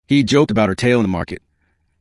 He joked about her tail in the market.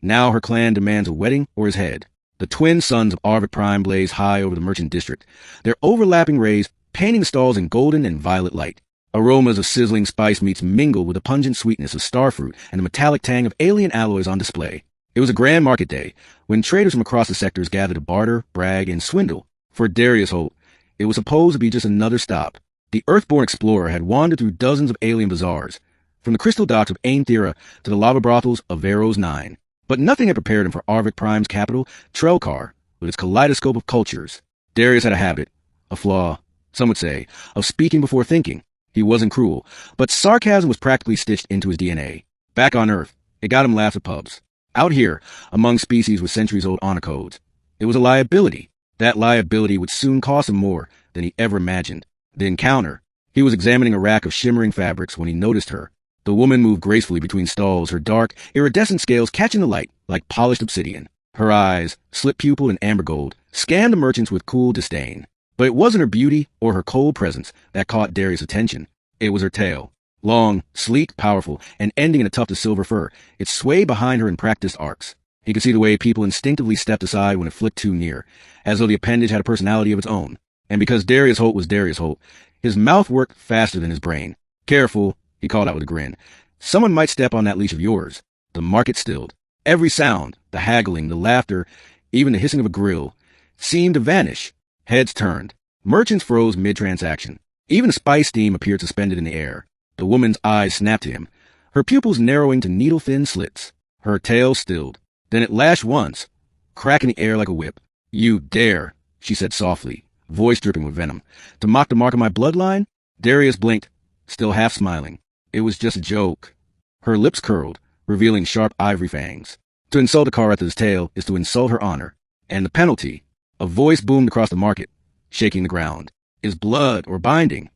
Now her clan demands a wedding or his head. The twin suns of Arvid Prime blaze high over the merchant district, their overlapping rays painting the stalls in golden and violet light. Aromas of sizzling spice meats mingle with the pungent sweetness of starfruit and the metallic tang of alien alloys on display. It was a grand market day, when traders from across the sectors gathered to barter, brag, and swindle. For Darius Holt, it was supposed to be just another stop. The Earthborn explorer had wandered through dozens of alien bazaars, from the crystal docks of Ain-Thera to the lava brothels of Veros 9. But nothing had prepared him for Arvid Prime's capital, Trelkar, with its kaleidoscope of cultures. Darius had a habit, a flaw, some would say, of speaking before thinking. He wasn't cruel, but sarcasm was practically stitched into his DNA. Back on Earth, it got him laughs at pubs. Out here, among species with centuries-old honor codes, it was a liability. That liability would soon cost him more than he ever imagined. The encounter. He was examining a rack of shimmering fabrics when he noticed her. The woman moved gracefully between stalls, her dark, iridescent scales catching the light like polished obsidian. Her eyes, slit-pupiled and amber gold, scanned the merchants with cool disdain. But it wasn't her beauty or her cold presence that caught Darius' attention. It was her tail. Long, sleek, powerful, and ending in a tuft of silver fur, it swayed behind her in practiced arcs. He could see the way people instinctively stepped aside when it flicked too near, as though the appendage had a personality of its own. And because Darius Holt was Darius Holt, his mouth worked faster than his brain. Careful, he called out with a grin. Someone might step on that leash of yours. The market stilled. Every sound, the haggling, the laughter, even the hissing of a grill, seemed to vanish. Heads turned. Merchants froze mid-transaction. Even the spice steam appeared suspended in the air. The woman's eyes snapped to him, her pupils narrowing to needle-thin slits. Her tail stilled. Then it lashed once, cracking the air like a whip. You dare, she said softly, voice dripping with venom, to mock the mark of my bloodline? Darius blinked, still half smiling. It was just a joke. Her lips curled, revealing sharp ivory fangs. To insult a Karatha's tail is to insult her honor. And the penalty, a voice boomed across the market, shaking the ground, is blood or binding.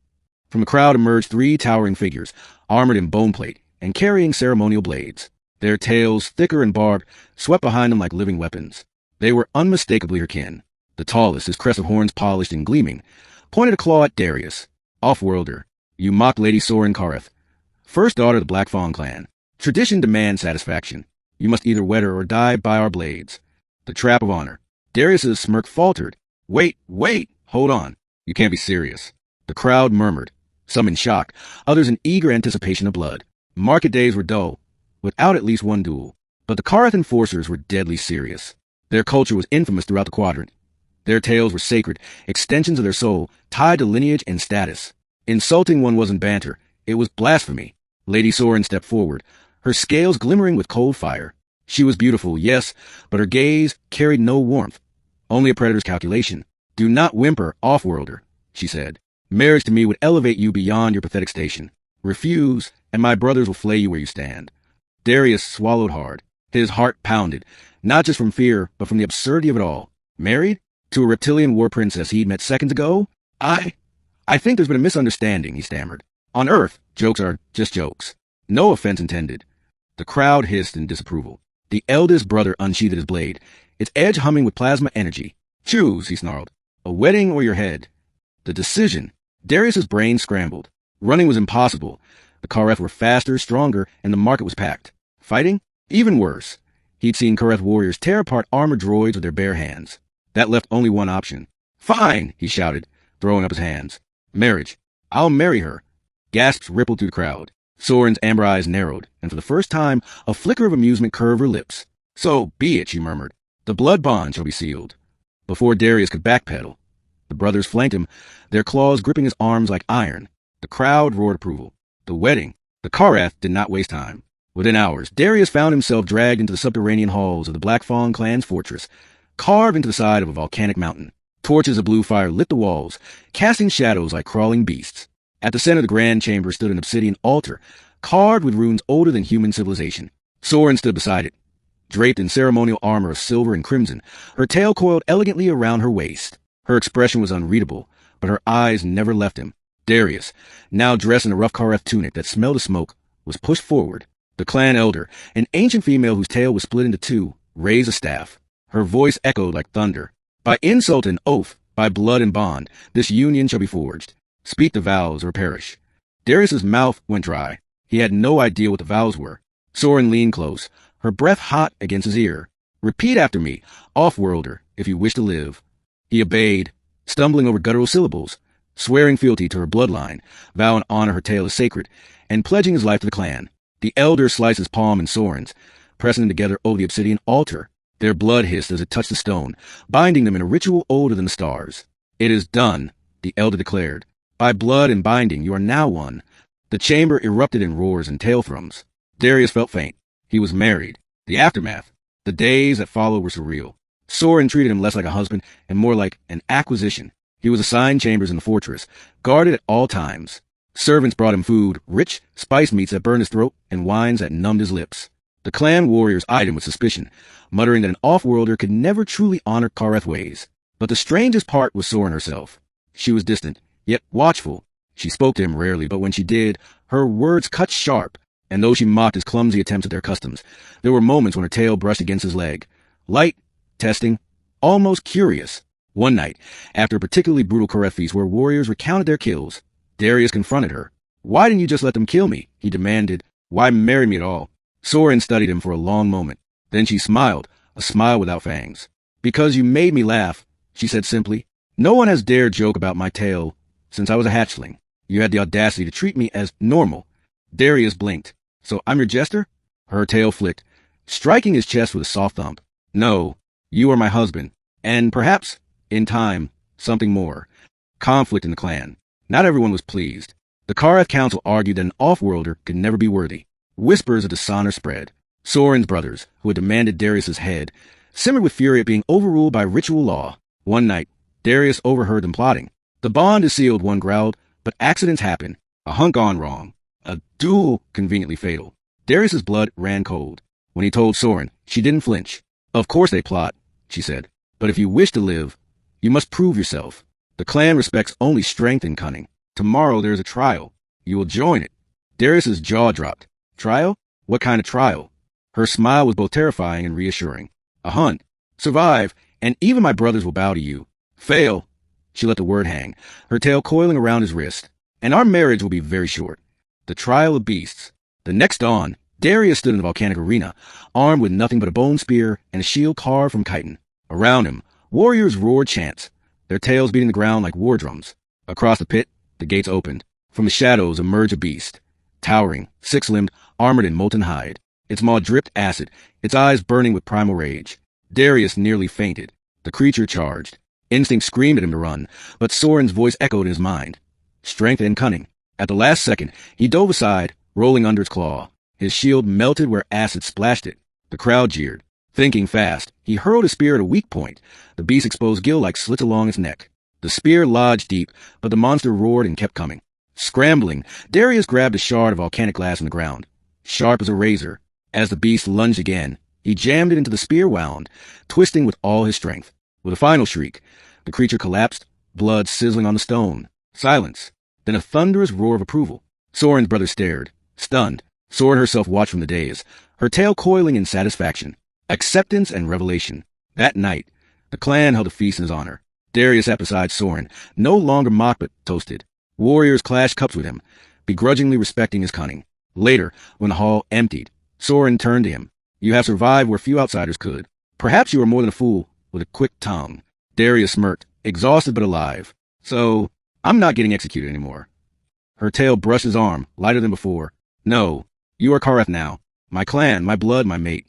From the crowd emerged 3 towering figures, armored in bone plate and carrying ceremonial blades. Their tails, thicker and barbed, swept behind them like living weapons. They were unmistakably her kin. The tallest, his crest of horns polished and gleaming, pointed a claw at Darius. Off-worlder, you mock Lady Soren Kareth, first daughter of the Black Fawn clan. Tradition demands satisfaction. You must either wed her or die by our blades. The trap of honor. Darius's smirk faltered. Wait, hold on. You can't be serious. The crowd murmured, some in shock, others in eager anticipation of blood. Market days were dull, without at least one duel. But the Kareth enforcers were deadly serious. Their culture was infamous throughout the quadrant. Their tales were sacred, extensions of their soul, tied to lineage and status. Insulting one wasn't banter, it was blasphemy. Lady Soren stepped forward, her scales glimmering with cold fire. She was beautiful, yes, but her gaze carried no warmth, only a predator's calculation. Do not whimper, off-worlder, she said. Marriage to me would elevate you beyond your pathetic station. Refuse, and my brothers will flay you where you stand. Darius swallowed hard. His heart pounded, not just from fear, but from the absurdity of it all. Married? To a reptilian war princess he'd met seconds ago? I think there's been a misunderstanding, he stammered. On Earth, jokes are just jokes. No offense intended. The crowd hissed in disapproval. The eldest brother unsheathed his blade, its edge humming with plasma energy. Choose, he snarled. A wedding or your head? The decision. Darius's brain scrambled. Running was impossible. The Kareth were faster, stronger, and the market was packed. Fighting? Even worse. He'd seen Kareth warriors tear apart armored droids with their bare hands. That left only one option. Fine, he shouted, throwing up his hands. Marriage. I'll marry her. Gasps rippled through the crowd. Soren's amber eyes narrowed, and for the first time, a flicker of amusement curved her lips. So be it, she murmured. The blood bond shall be sealed. Before Darius could backpedal, the brothers flanked him, their claws gripping his arms like iron. The crowd roared approval. The wedding. The Kareth did not waste time. Within hours, Darius found himself dragged into the subterranean halls of the Black Fawn clan's fortress, carved into the side of a volcanic mountain. Torches of blue fire lit the walls, casting shadows like crawling beasts. At the center of the grand chamber stood an obsidian altar, carved with runes older than human civilization. Soren stood beside it, draped in ceremonial armor of silver and crimson, her tail coiled elegantly around her waist. Her expression was unreadable, but her eyes never left him. Darius, now dressed in a rough Kareth tunic that smelled of smoke, was pushed forward. The clan elder, an ancient female whose tail was split into 2, raised a staff. Her voice echoed like thunder. By insult and oath, by blood and bond, this union shall be forged. Speak the vows or perish. Darius's mouth went dry. He had no idea what the vows were. Soren leaned close, her breath hot against his ear. Repeat after me, off-worlder, if you wish to live. He obeyed, stumbling over guttural syllables, swearing fealty to her bloodline, vowing to honor her tale as sacred, and pledging his life to the clan. The elder sliced his palm in Soren's, pressing them together over the obsidian altar. Their blood hissed as it touched the stone, binding them in a ritual older than the stars. It is done, the elder declared. By blood and binding, you are now one. The chamber erupted in roars and tail thrums. Darius felt faint. He was married. The aftermath. The days that followed were surreal. Soren treated him less like a husband and more like an acquisition. He was assigned chambers in the fortress, guarded at all times. Servants brought him food, rich spice meats that burned his throat and wines that numbed his lips. The clan warriors eyed him with suspicion, muttering that an off-worlder could never truly honor Kareth ways. But the strangest part was Soren herself. She was distant, yet watchful. She spoke to him rarely, but when she did, her words cut sharp, and though she mocked his clumsy attempts at their customs, there were moments when her tail brushed against his leg. Light, testing, almost curious. One night, after a particularly brutal Kareth feast where warriors recounted their kills, Darius confronted her. "Why didn't you just let them kill me?" he demanded. "Why marry me at all?" Soren studied him for a long moment. Then she smiled, a smile without fangs. "Because you made me laugh," she said simply. "No one has dared joke about my tale since I was a hatchling. You had the audacity to treat me as normal." Darius blinked. "So I'm your jester?" Her tail flicked, striking his chest with a soft thump. "No, you are my husband. And perhaps, in time, something more." Conflict in the clan. Not everyone was pleased. The Kareth Council argued that an off-worlder could never be worthy. Whispers of dishonor spread. Soren's brothers, who had demanded Darius's head, simmered with fury at being overruled by ritual law. One night, Darius overheard them plotting. "The bond is sealed," one growled, "but accidents happen. A hunt gone wrong. A duel conveniently fatal." Darius's blood ran cold. When he told Soren, she didn't flinch. "Of course they plot," she said. "But if you wish to live, you must prove yourself. The clan respects only strength and cunning. Tomorrow there is a trial. You will join it." Darius's jaw dropped. "Trial? What kind of trial?" Her smile was both terrifying and reassuring. "A hunt. Survive, and even my brothers will bow to you. Fail." She let the word hang, her tail coiling around his wrist. "And our marriage will be very short." The trial of beasts. The next dawn, Darius stood in the volcanic arena, armed with nothing but a bone spear and a shield carved from chitin. Around him, warriors roared chants, their tails beating the ground like war drums. Across the pit, the gates opened. From the shadows emerged a beast, towering, six-limbed, armored in molten hide. Its maw dripped acid, its eyes burning with primal rage. Darius nearly fainted. The creature charged. Instinct screamed at him to run, but Soren's voice echoed in his mind. Strength and cunning. At the last second, he dove aside, rolling under its claw. His shield melted where acid splashed it. The crowd jeered. Thinking fast, he hurled his spear at a weak point. The beast exposed gill like slits along its neck. The spear lodged deep, but the monster roared and kept coming. Scrambling, Darius grabbed a shard of volcanic glass from the ground, sharp as a razor. As the beast lunged again, he jammed it into the spear wound, twisting with all his strength. With a final shriek, the creature collapsed, blood sizzling on the stone. Silence. Then a thunderous roar of approval. Soren's brother stared, stunned. Soren herself watched from the dais, her tail coiling in satisfaction. Acceptance and revelation. That night, the clan held a feast in his honor. Darius sat beside Soren, no longer mocked but toasted. Warriors clashed cups with him, begrudgingly respecting his cunning. Later, when the hall emptied, Soren turned to him. "You have survived where few outsiders could. Perhaps you are more than a fool with a quick tongue." Darius smirked, exhausted but alive. "So, I'm not getting executed anymore." Her tail brushed his arm, lighter than before. "No, you are Kareth now. My clan, my blood, my mate."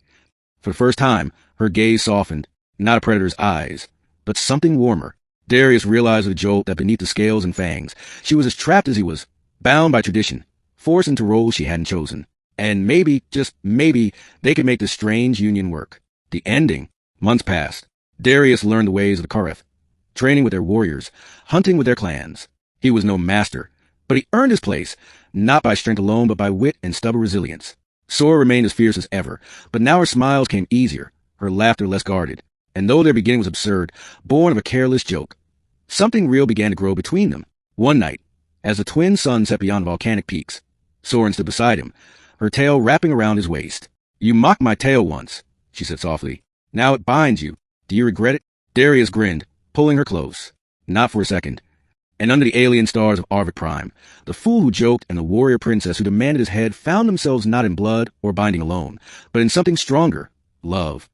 For the first time, her gaze softened, not a predator's eyes, but something warmer. Darius realized with a jolt that beneath the scales and fangs, she was as trapped as he was, bound by tradition, forced into roles she hadn't chosen. And maybe, just maybe, they could make this strange union work. The ending. Months passed. Darius learned the ways of the Kareth, training with their warriors, hunting with their clans. He was no master, but he earned his place, not by strength alone, but by wit and stubborn resilience. Sora remained as fierce as ever, but now her smiles came easier, her laughter less guarded. And though their beginning was absurd, born of a careless joke, something real began to grow between them. One night, as the twin sun set beyond the volcanic peaks, Soren stood beside him, her tail wrapping around his waist. "You mocked my tail once," she said softly. "Now it binds you. Do you regret it?" Darius grinned, pulling her close. "Not for a second. And under the alien stars of Arvid Prime, the fool who joked and the warrior princess who demanded his head found themselves not in blood or binding alone, but in something stronger, love.